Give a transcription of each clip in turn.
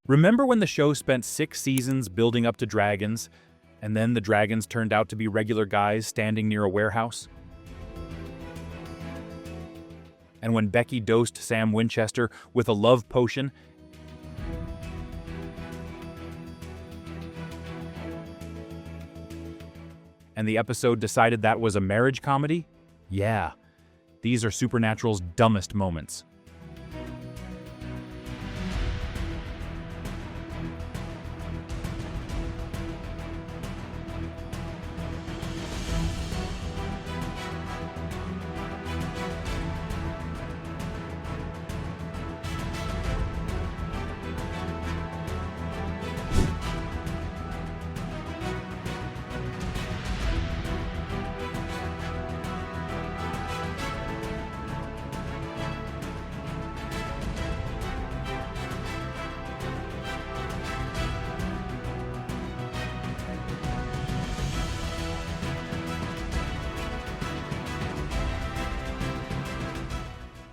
Remember when the show spent 6 seasons building up to dragons, and then the dragons turned out to be regular guys standing near a warehouse? And when Becky dosed Sam Winchester with a love potion, and the episode decided that was a marriage comedy? Yeah, these are Supernatural's dumbest moments.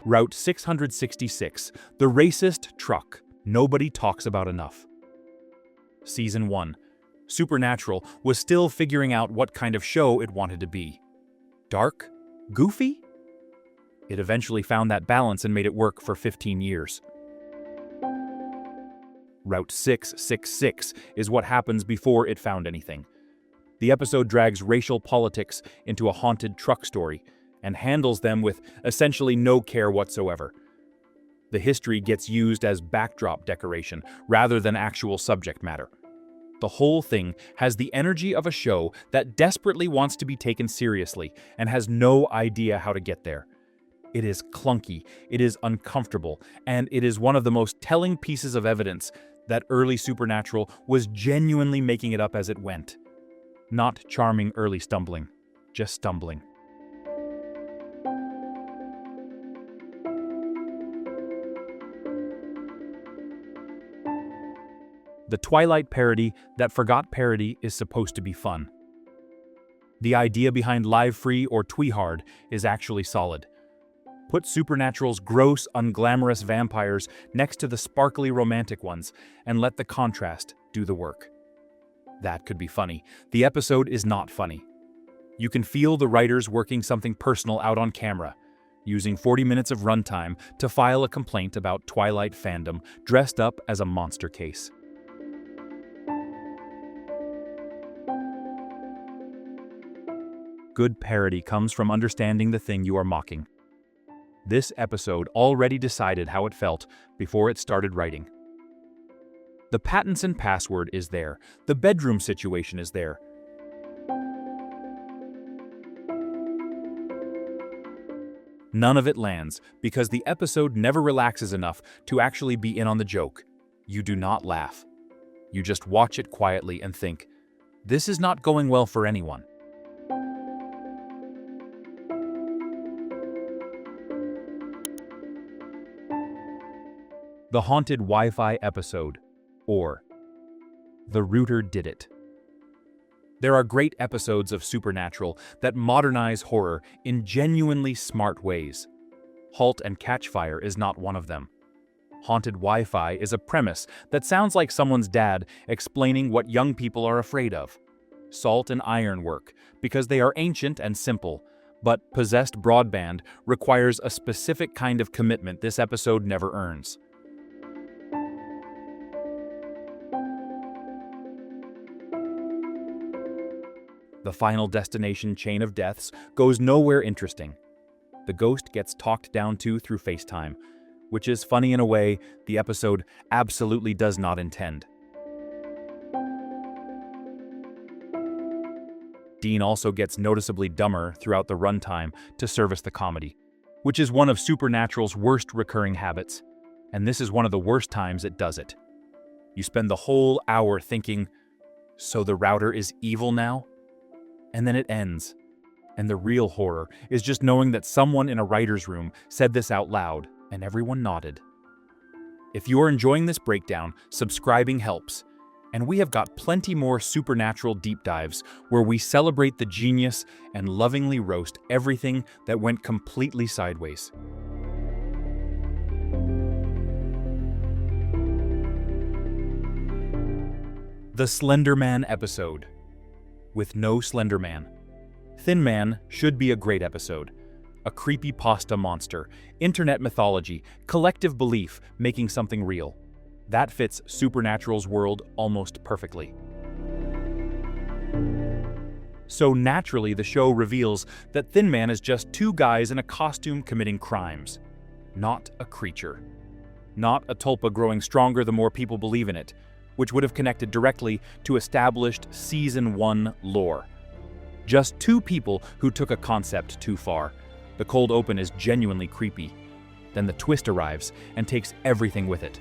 Route 666, the racist truck nobody talks about enough. Season 1. Supernatural was still figuring out what kind of show it wanted to be. Dark? Goofy? It eventually found that balance and made it work for 15 years. Route 666 is what happens before it found anything. The episode drags racial politics into a haunted truck story and handles them with essentially no care whatsoever. The history gets used as backdrop decoration rather than actual subject matter. The whole thing has the energy of a show that desperately wants to be taken seriously and has no idea how to get there. It is clunky, it is uncomfortable, and it is one of the most telling pieces of evidence that early Supernatural was genuinely making it up as it went. Not charming early stumbling, just stumbling. The Twilight parody that forgot parody is supposed to be fun. The idea behind Live Free or Twihard is actually solid. Put Supernatural's gross, unglamorous vampires next to the sparkly romantic ones and let the contrast do the work. That could be funny. The episode is not funny. You can feel the writers working something personal out on camera, using 40 minutes of runtime to file a complaint about Twilight fandom dressed up as a monster case. Good parody comes from understanding the thing you are mocking. This episode already decided how it felt before it started writing. The Pattinson password is there. The bedroom situation is there. None of it lands because the episode never relaxes enough to actually be in on the joke. You do not laugh. You just watch it quietly and think, this is not going well for anyone. The Haunted Wi-Fi episode, or The Router Did It. There are great episodes of Supernatural that modernize horror in genuinely smart ways. Halt and Catch Fire is not one of them. Haunted Wi-Fi is a premise that sounds like someone's dad explaining what young people are afraid of. Salt and Iron work because they are ancient and simple, but Possessed Broadband requires a specific kind of commitment this episode never earns. The Final Destination Chain of Deaths goes nowhere interesting. The ghost gets talked down to through FaceTime, which is funny in a way the episode absolutely does not intend. Dean also gets noticeably dumber throughout the runtime to service the comedy, which is one of Supernatural's worst recurring habits, and this is one of the worst times it does it. You spend the whole hour thinking, so the router is evil now? And then it ends. And the real horror is just knowing that someone in a writer's room said this out loud, and everyone nodded. If you are enjoying this breakdown, subscribing helps. And we have got plenty more Supernatural deep dives where we celebrate the genius and lovingly roast everything that went completely sideways. The Slender Man episode. With no Slender Man. Thin Man should be a great episode. A creepypasta monster, internet mythology, collective belief making something real. That fits Supernatural's world almost perfectly. So naturally, the show reveals that Thin Man is just two guys in a costume committing crimes. Not a creature. Not a tulpa growing stronger the more people believe in it, which would have connected directly to established Season 1 lore. Just two people who took a concept too far. The cold open is genuinely creepy. Then the twist arrives and takes everything with it.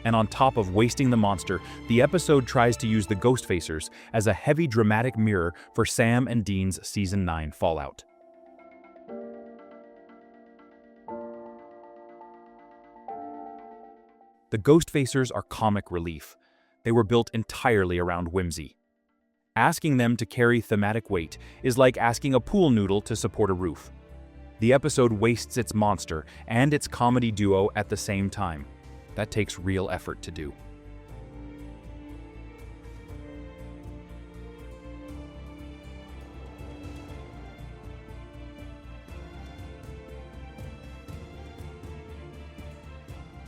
And on top of wasting the monster, the episode tries to use the Ghostfacers as a heavy dramatic mirror for Sam and Dean's Season 9 fallout. The Ghostfacers are comic relief. They were built entirely around whimsy. Asking them to carry thematic weight is like asking a pool noodle to support a roof. The episode wastes its monster and its comedy duo at the same time. That takes real effort to do.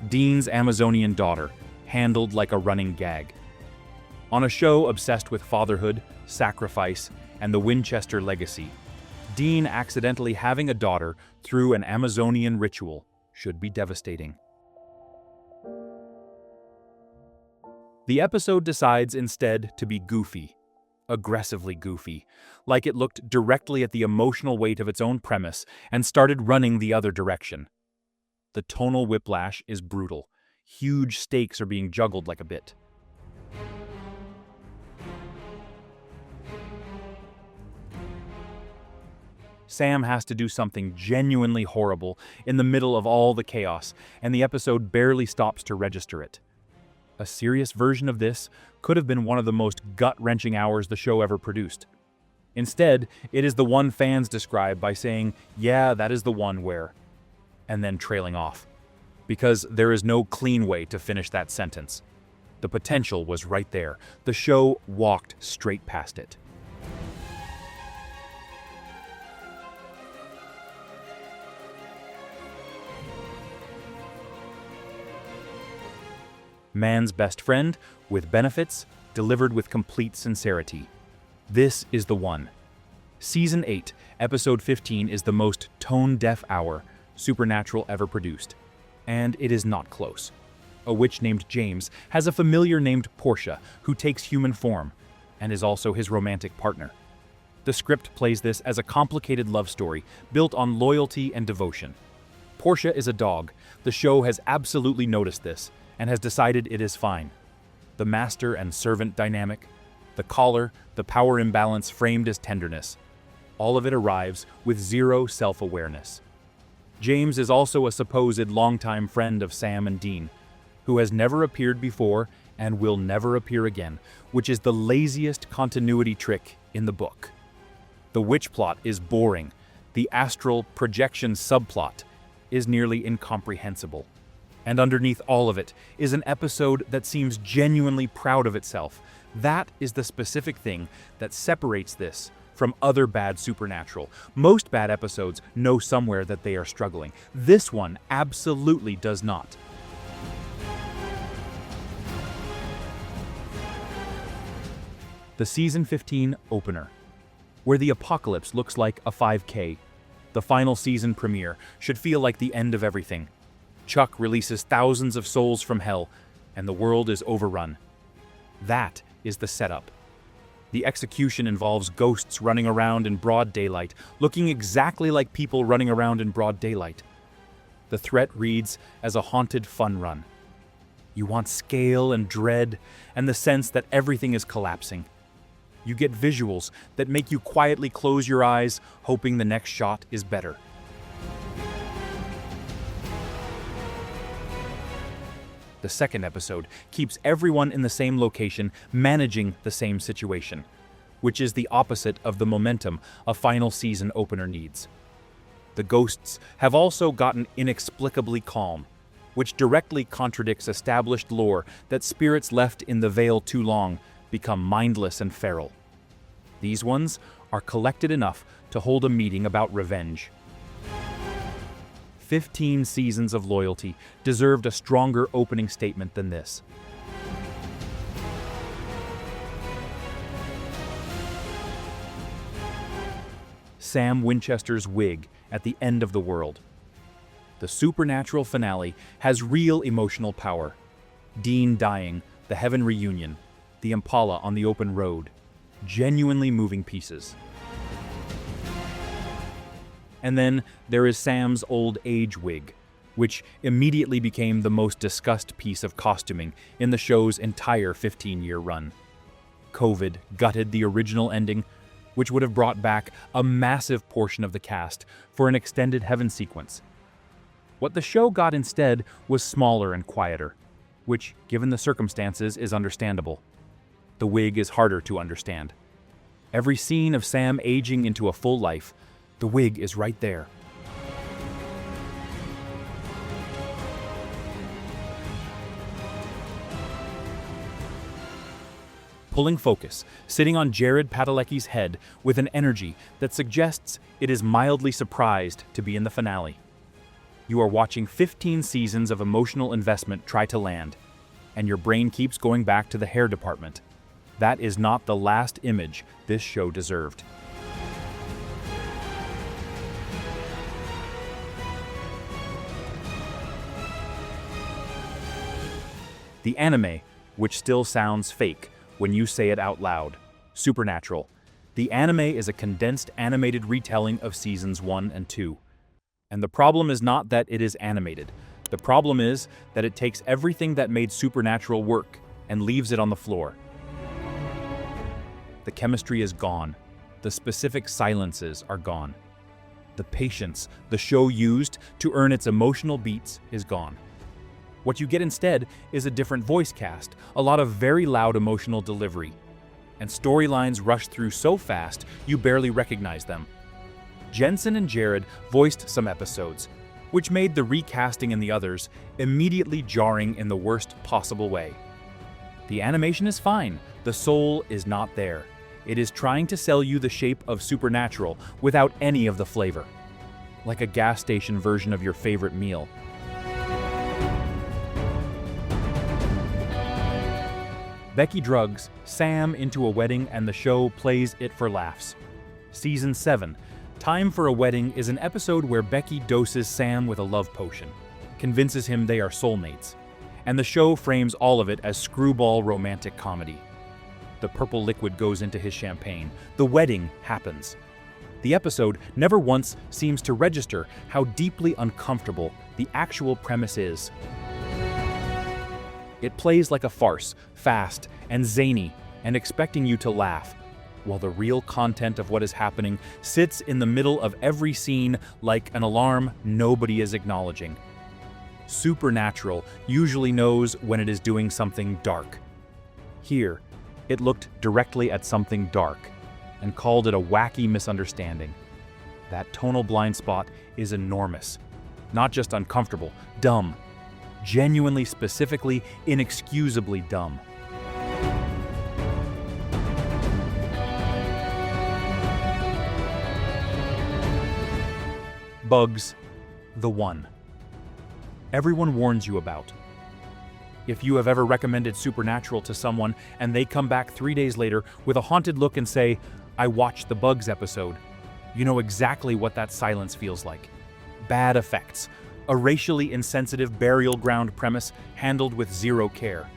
Dean's Amazonian daughter, handled like a running gag. On a show obsessed with fatherhood, sacrifice, and the Winchester legacy, Dean accidentally having a daughter through an Amazonian ritual should be devastating. The episode decides instead to be goofy, aggressively goofy, like it looked directly at the emotional weight of its own premise and started running the other direction. The tonal whiplash is brutal. Huge stakes are being juggled like a bit. Sam has to do something genuinely horrible in the middle of all the chaos, and the episode barely stops to register it. A serious version of this could have been one of the most gut-wrenching hours the show ever produced. Instead, it is the one fans describe by saying, "Yeah, that is the one where," and then trailing off. Because there is no clean way to finish that sentence. The potential was right there. The show walked straight past it. Man's best friend, with benefits, delivered with complete sincerity. This is the one. Season 8, Episode 15 is the most tone-deaf hour Supernatural ever produced. And it is not close. A witch named James has a familiar named Portia who takes human form, and is also his romantic partner. The script plays this as a complicated love story built on loyalty and devotion. Portia is a dog. The show has absolutely noticed this, and has decided it is fine. The master and servant dynamic, the collar, the power imbalance framed as tenderness. All of it arrives with zero self-awareness. James is also a supposed longtime friend of Sam and Dean, who has never appeared before and will never appear again, which is the laziest continuity trick in the book. The witch plot is boring. The astral projection subplot is nearly incomprehensible. And underneath all of it is an episode that seems genuinely proud of itself. That is the specific thing that separates this from other bad Supernatural. Most bad episodes know somewhere that they are struggling. This one absolutely does not. The Season 15 opener, where the apocalypse looks like a 5K. The final season premiere should feel like the end of everything. Chuck releases thousands of souls from hell, and the world is overrun. That is the setup. The execution involves ghosts running around in broad daylight, looking exactly like people running around in broad daylight. The threat reads as a haunted fun run. You want scale and dread, and the sense that everything is collapsing. You get visuals that make you quietly close your eyes, hoping the next shot is better. The second episode keeps everyone in the same location, managing the same situation, which is the opposite of the momentum a final season opener needs. The ghosts have also gotten inexplicably calm, which directly contradicts established lore that spirits left in the veil too long become mindless and feral. These ones are collected enough to hold a meeting about revenge. 15 seasons of loyalty deserved a stronger opening statement than this. Sam Winchester's wig at the end of the world. The supernatural finale has real emotional power. Dean dying, the Heaven reunion, the Impala on the open road. Genuinely moving pieces. And then there is Sam's old age wig, which immediately became the most discussed piece of costuming in the show's entire 15-year run. COVID gutted the original ending, which would have brought back a massive portion of the cast for an extended Heaven sequence. What the show got instead was smaller and quieter, which, given the circumstances, is understandable. The wig is harder to understand. Every scene of Sam aging into a full life, the wig is right there. Pulling focus, sitting on Jared Padalecki's head with an energy that suggests it is mildly surprised to be in the finale. You are watching 15 seasons of emotional investment try to land, and your brain keeps going back to the hair department. That is not the last image this show deserved. The anime, which still sounds fake when you say it out loud. Supernatural. The anime is a condensed animated retelling of seasons 1 and 2. And the problem is not that it is animated. The problem is that it takes everything that made Supernatural work and leaves it on the floor. The chemistry is gone. The specific silences are gone. The patience the show used to earn its emotional beats is gone. What you get instead is a different voice cast, a lot of very loud emotional delivery, and storylines rush through so fast you barely recognize them. Jensen and Jared voiced some episodes, which made the recasting in the others immediately jarring in the worst possible way. The animation is fine, the soul is not there. It is trying to sell you the shape of Supernatural without any of the flavor. Like a gas station version of your favorite meal. Becky drugs Sam into a wedding and the show plays it for laughs. Season 7, Time for a Wedding, is an episode where Becky doses Sam with a love potion, convinces him they are soulmates, and the show frames all of it as screwball romantic comedy. The purple liquid goes into his champagne. The wedding happens. The episode never once seems to register how deeply uncomfortable the actual premise is. It plays like a farce, fast and zany, and expecting you to laugh, while the real content of what is happening sits in the middle of every scene like an alarm nobody is acknowledging. Supernatural usually knows when it is doing something dark. Here, it looked directly at something dark and called it a wacky misunderstanding. That tonal blind spot is enormous. Not just uncomfortable, dumb. Genuinely, specifically, inexcusably dumb. Bugs, the one. Everyone warns you about. If you have ever recommended Supernatural to someone and they come back 3 days later with a haunted look and say, "I watched the Bugs episode," you know exactly what that silence feels like. Bad effects. A racially insensitive burial ground premise handled with zero care.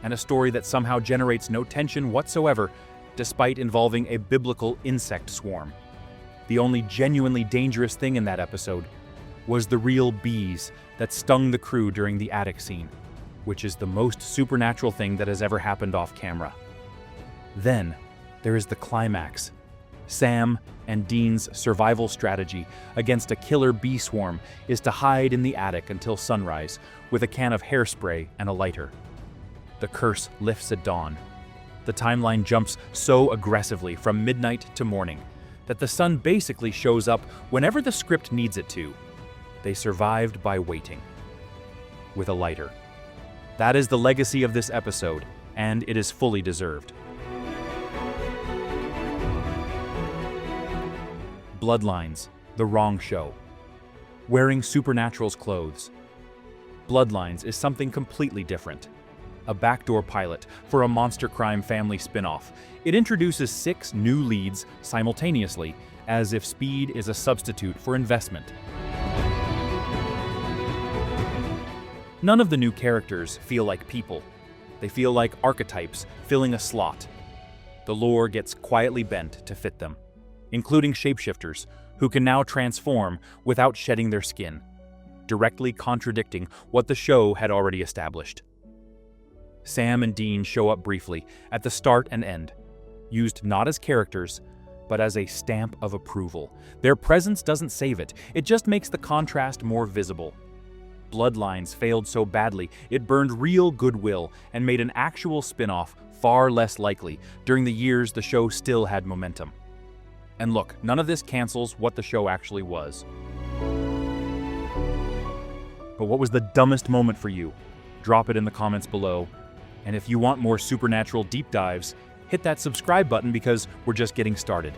And a story that somehow generates no tension whatsoever, despite involving a biblical insect swarm. The only genuinely dangerous thing in that episode was the real bees that stung the crew during the attic scene, which is the most supernatural thing that has ever happened off camera. Then, there is the climax. Sam and Dean's survival strategy against a killer bee swarm is to hide in the attic until sunrise with a can of hairspray and a lighter. The curse lifts at dawn. The timeline jumps so aggressively from midnight to morning that the sun basically shows up whenever the script needs it to. They survived by waiting. With a lighter. That is the legacy of this episode, and it is fully deserved. Bloodlines, the wrong show. Wearing Supernatural's clothes. Bloodlines is something completely different. A backdoor pilot for a Monster Crime family spin-off. It introduces 6 new leads simultaneously, as if speed is a substitute for investment. None of the new characters feel like people. They feel like archetypes filling a slot. The lore gets quietly bent to fit them, including shapeshifters, who can now transform without shedding their skin, directly contradicting what the show had already established. Sam and Dean show up briefly at the start and end, used not as characters, but as a stamp of approval. Their presence doesn't save it, it just makes the contrast more visible. Bloodlines failed so badly, it burned real goodwill and made an actual spin-off far less likely during the years the show still had momentum. And look, none of this cancels what the show actually was. But what was the dumbest moment for you? Drop it in the comments below. And if you want more Supernatural deep dives, hit that subscribe button because we're just getting started.